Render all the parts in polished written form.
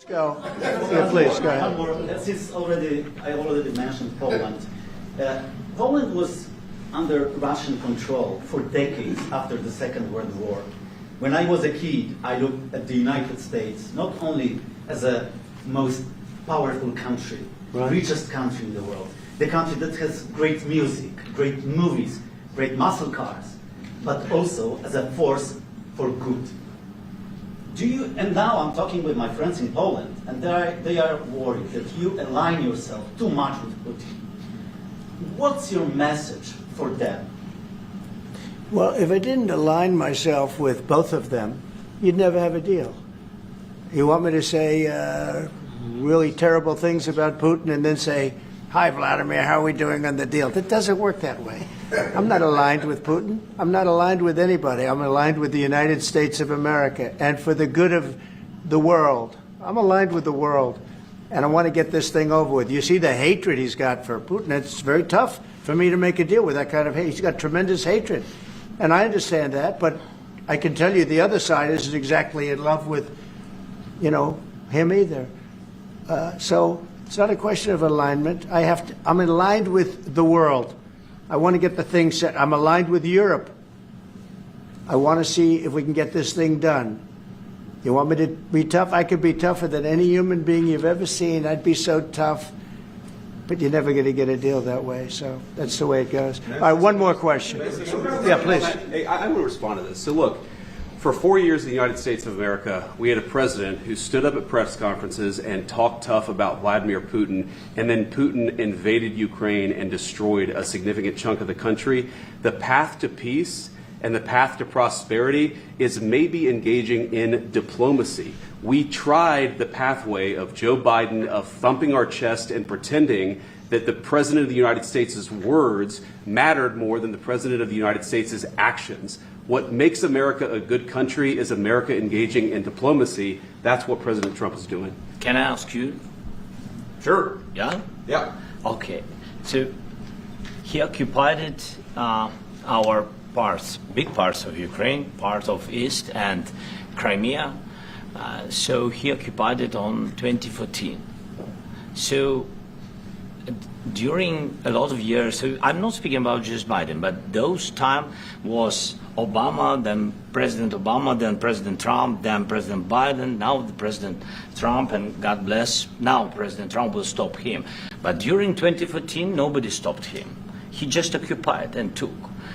go. Yeah, please, go ahead. One more. Since I already mentioned Poland. Poland was under Russian control for decades after the Second World War. When I was a kid, I looked at the United States not only as a most powerful country, Right. richest country in the world, the country that has great music, great movies, great muscle cars, but also as a force for good. And now I'm talking with my friends in Poland, and they are worried that you align yourself too much with Putin. What's your message for them? Well, if I didn't align myself with both of them, you'd never have a deal. You want me to say really terrible things about Putin and then say, "Hi, Vladimir, how are we doing on the deal?" That doesn't work that way. I'm not aligned with Putin. I'm not aligned with anybody. I'm aligned with the United States of America and for the good of the world. I'm aligned with the world, and I want to get this thing over with. You see the hatred he's got for Putin. It's very tough for me to make a deal with that kind of hate. He's got tremendous hatred, and I understand that, but I can tell you the other side isn't exactly in love with, him either. So it's not a question of alignment. I'm aligned with the world. I want to get the thing set. I'm aligned with Europe. I want to see if we can get this thing done. You want me to be tough? I could be tougher than any human being you've ever seen. I'd be so tough. But you're never going to get a deal that way. So that's the way it goes. All right, one more question. Yeah, please. I want to respond to this. So look, for 4 years in the United States of America, we had a president who stood up at press conferences and talked tough about Vladimir Putin, and then Putin invaded Ukraine and destroyed a significant chunk of the country. The path to peace and the path to prosperity is maybe engaging in diplomacy. We tried the pathway of Joe Biden, of thumping our chest and pretending that the President of the United States' words mattered more than the President of the United States' actions. What makes America a good country is America engaging in diplomacy. That's what President Trump is doing. Can I ask you? Sure. Yeah? Yeah. Okay. So he occupied our parts, big parts of Ukraine, parts of East and Crimea. So he occupied it on 2014. So during a lot of years, so I'm not speaking about just Biden, but those time was Obama, then President Obama, then President Trump, then President Biden, now the President Trump, and God bless, now President Trump will stop him. But during 2014, nobody stopped him. He just occupied and took.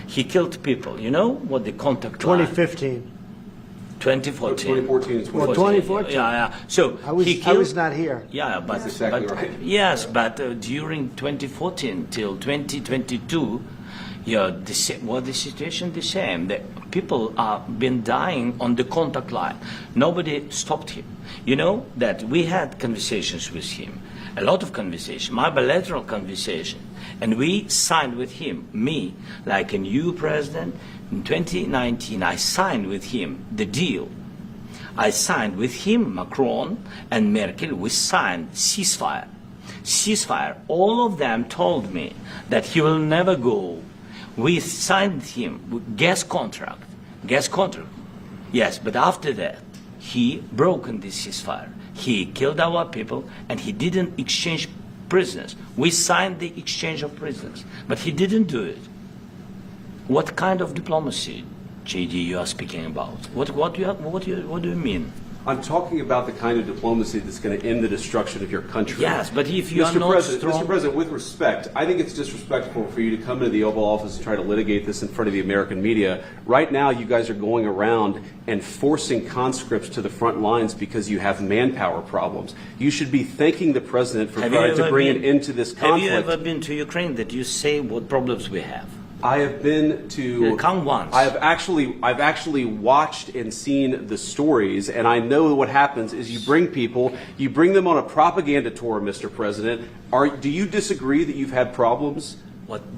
He killed people. You know what the contact line? 2015. 2014 2014. and 2014. Well, 2014. Yeah. So I was not here. Yeah, but That's exactly right. Yes, but during 2014 till 2022, the situation the same. The people have been dying on the contact line. Nobody stopped him. You know that we had conversations with him, a lot of conversation, my bilateral conversation, and we signed with him, me, like a new president. In 2019, I signed with him the deal. I signed with him, Macron and Merkel, we signed ceasefire. Ceasefire, all of them told me that he will never go. We signed him with gas contract. Yes, but after that, he broken the ceasefire. He killed our people and he didn't exchange prisoners. We signed the exchange of prisoners, but he didn't do it. What kind of diplomacy, JD, you are speaking about? What do you mean? I'm talking about the kind of diplomacy that's going to end the destruction of your country. Yes, but if you are not strong... Mr. President, with respect, I think it's disrespectful for you to come into the Oval Office and try to litigate this in front of the American media. Right now, you guys are going around and forcing conscripts to the front lines because you have manpower problems. You should be thanking the President for trying to bring an end to this conflict. Have you ever been to Ukraine that you say what problems we have? I have been to. Come once. I've actually watched and seen the stories, and I know what happens is you bring them on a propaganda tour, Mr. President. Do you disagree that you've had problems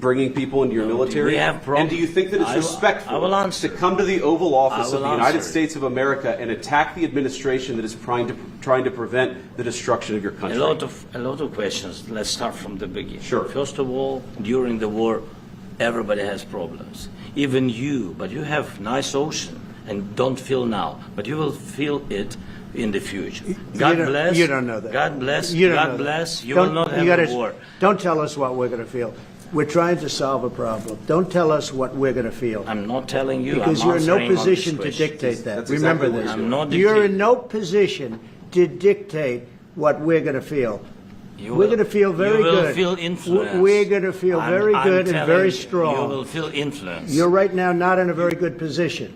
bringing people into your military? We have problems. And do you think that it's respectful to come to the Oval Office of the United States of America and attack the administration that is trying to prevent the destruction of your country? A lot of questions. Let's start from the beginning. Sure. First of all, during the war, everybody has problems. Even you, but you have nice ocean and don't feel now, but you will feel it in the future. God don't- bless. you don't know that. God bless. You don't know God that. bless. You Don't- will not you have gotta- a war. Don't tell us what we're going to feel. We're trying to solve a problem. Don't tell us what we're going to feel. I'm not telling you. Because I'm you're in no answering on this position to question. dictate that. That's Remember exactly what this. you're I'm not You're dictating. in no position to dictate what we're going to feel. You We're will- going to feel very you will good. feel influenced. We're going to feel very good and telling very you, strong. You will feel influence. You're right now not in a very good position.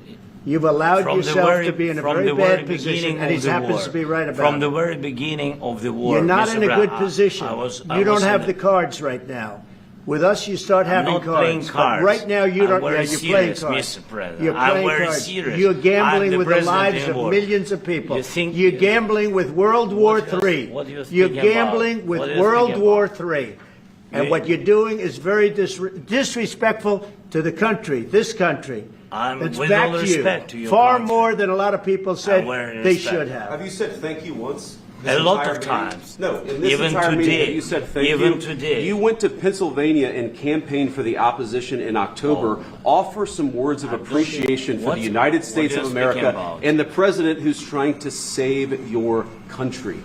You've allowed From the yourself very- to be in a from very the very bad position, beginning and he of the happens war. to be right about From it. the very beginning of the war. You're not Mr. in a Brown, good position. I You was don't have in the cards right now. With us, you start I'm having not playing cards. But cards. right now, you I'm don't. very You're playing serious, cards. Mr. President. You're I'm playing very cards. serious. You're I'm gambling the with the president lives in of war. millions of people. You think- You're gambling with World War What do you- III. what do you You're think about? gambling with What do you World think War about? III. And You- what you're doing is very disrespectful to the country, this country. I'm- It's with back all to respect to you. your Far country. more than a lot of people said very they respect. should have. Have you said thank you once? A lot entire of meeting? times. No, in this Even entire meeting, today. have you said thank Even you? today. You went to Pennsylvania and campaigned for the opposition in October. Offer some words of appreciation for What- the United what States are of you America speaking about? and the president who's trying to save your country.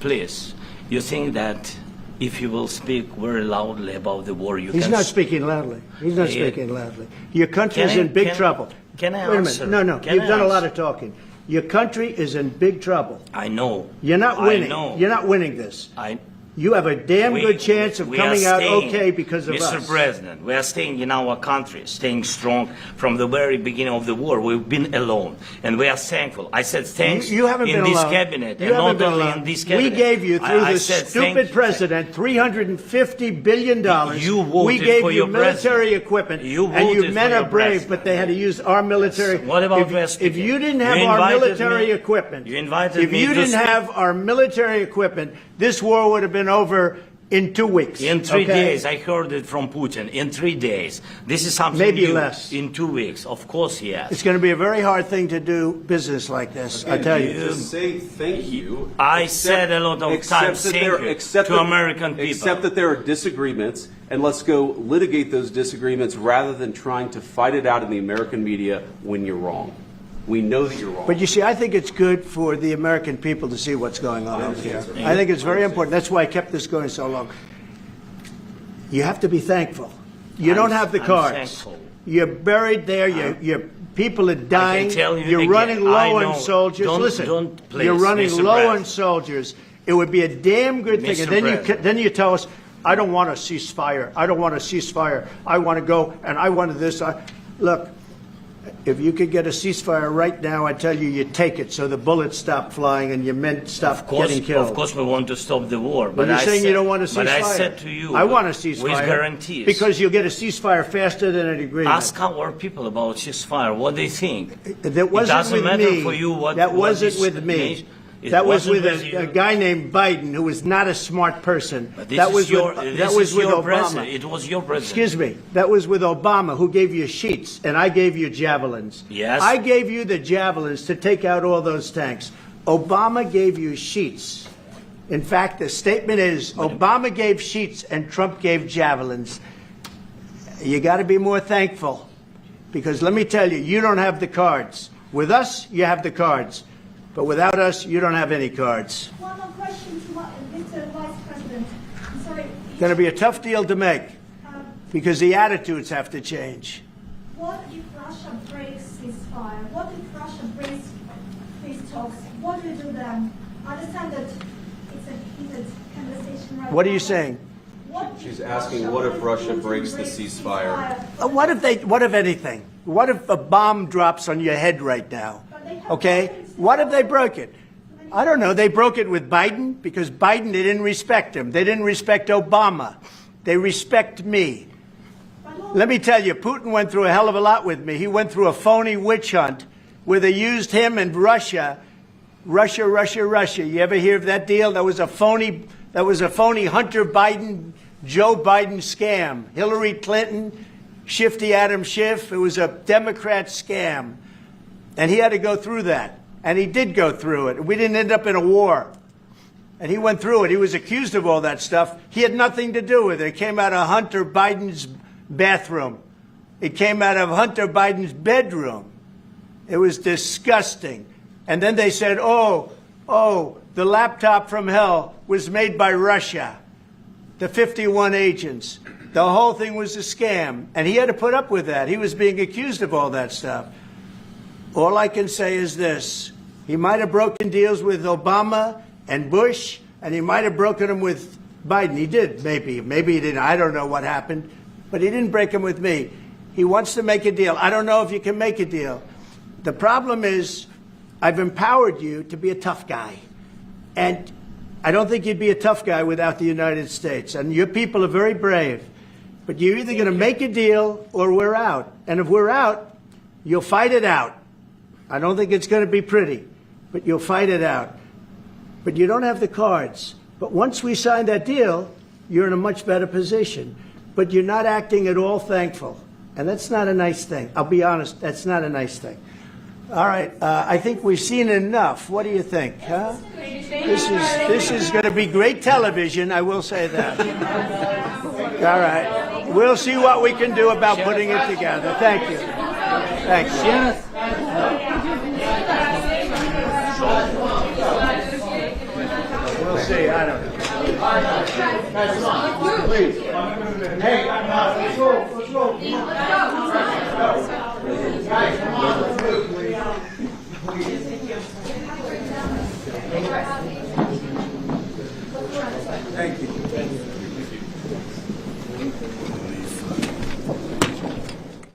Please, you think that if you will speak very loudly about the war, you He's can... not speaking loudly. He's not Yeah. speaking loudly. Your country is Can I- in big can- trouble. can I Wait a answer? minute. No, Can you've I done a lot answer? of talking. Your country is in big trouble. I know. You're not winning. I know. You're not winning this. I, You have a damn we- good chance of we are coming out staying, okay because of Mr. us. President, we are staying in our country, staying strong from the very beginning of the war. We've been alone, and we are thankful. I said thanks You haven't in been this alone. cabinet, You and haven't not been only alone. in this cabinet. We gave you, through I the said thank stupid you. president, $350 billion. You voted we gave for you your military president. equipment. You and you voted men for are your brave, president. but they had to use our military. What about if, West if Virginia? you didn't You have our invited military me- equipment, you invited if me you to didn't speak. have our military equipment, this war would have been over in 2 weeks. In 3 okay? days, I heard it from Putin. In 3 days, this is something Maybe new. less. In 2 weeks, of course, yes. It's going to be a very hard thing to do business like this. I tell you. Just say thank you. I said a lot of Except times that thank there- you except to that- American people. Except that there are disagreements, and let's go litigate those disagreements rather than trying to fight it out in the American media when you're wrong. We know that you're wrong. But you see, I think it's good for the American people to see what's going on over here. understand, sir. I think it's very important. That's why I kept this going so long. You have to be thankful. You don't have the I'm cards. thankful. You're buried there. Your people are dying. tell you You're again, running I low know. on soldiers. Don't- Listen, don't, please, you're running Mr. low on President. soldiers. It would be a damn good thing. Mr. And then President. then you tell us, I don't want a ceasefire. I don't want a ceasefire. I want to go and I wanted this. Look, if you could get a ceasefire right now, I tell you, you take it so the bullets stop flying and your men stop getting killed. Of course, we want to stop the war. But But you're I saying said, you don't want a ceasefire. But I said to you, I want a ceasefire. with guarantees. Because you'll get a ceasefire faster than an agreement. Ask our people about ceasefire, what they think. That wasn't it doesn't with matter me. for you what. That what wasn't this with me. nation- it That was wasn't with you. a guy named Biden, who was not a smart person. But this That is was your, with, this that was is with your Obama. president. It was your president. Excuse me. That was with Obama, who gave you sheets, and I gave you javelins. Yes. I gave you the javelins to take out all those tanks. Obama gave you sheets. In fact, the statement is Obama gave sheets and Trump gave javelins. You got to be more thankful, because let me tell you, you don't have the cards. With us, you have the cards. But without us, you don't have any cards. One more question to Mr. Vice President. I'm sorry. Going to be a tough deal to make, Um, because the attitudes have to change. what if Russia breaks ceasefire? What if Russia breaks peace talks? What do you do then? I understand that it's a heated conversation right now. What are you but saying? what if She's asking, what if Russia breaks the ceasefire? What if anything? What if a bomb drops on your head right now? Okay? What if they broke it? I don't know. They broke it with Biden because Biden, they didn't respect him. They didn't respect Obama. They respect me. Let me tell you, Putin went through a hell of a lot with me. He went through a phony witch hunt where they used him and Russia. Russia. You ever hear of that deal? That was a phony Hunter Biden, Joe Biden scam. Hillary Clinton, Shifty Adam Schiff. It was a Democrat scam. And he had to go through that. And he did go through it. We didn't end up in a war. And he went through it. He was accused of all that stuff. He had nothing to do with it. It came out of Hunter Biden's bathroom. It came out of Hunter Biden's bedroom. It was disgusting. And then they said, oh, the laptop from hell was made by Russia, the 51 agents. The whole thing was a scam. And he had to put up with that. He was being accused of all that stuff. All I can say is this. He might have broken deals with Obama and Bush, and he might have broken them with Biden. He did, maybe. Maybe he didn't. I don't know what happened. But he didn't break them with me. He wants to make a deal. I don't know if you can make a deal. The problem is I've empowered you to be a tough guy. And I don't think you'd be a tough guy without the United States. And your people are very brave. But you're either going to make a deal or we're out. And if we're out, you'll fight it out. I don't think it's going to be pretty, but you'll fight it out. But you don't have the cards. But once we sign that deal, you're in a much better position. But you're not acting at all thankful. And that's not a nice thing. I'll be honest, that's not a nice thing. All right, I think we've seen enough. What do you think? Huh? This is going to be great television, I will say that. All right. We'll see what we can do about putting it together. Thank you. Thank you. We'll see. I don't know. Please. Hey, let's go. Guys, come on. Please.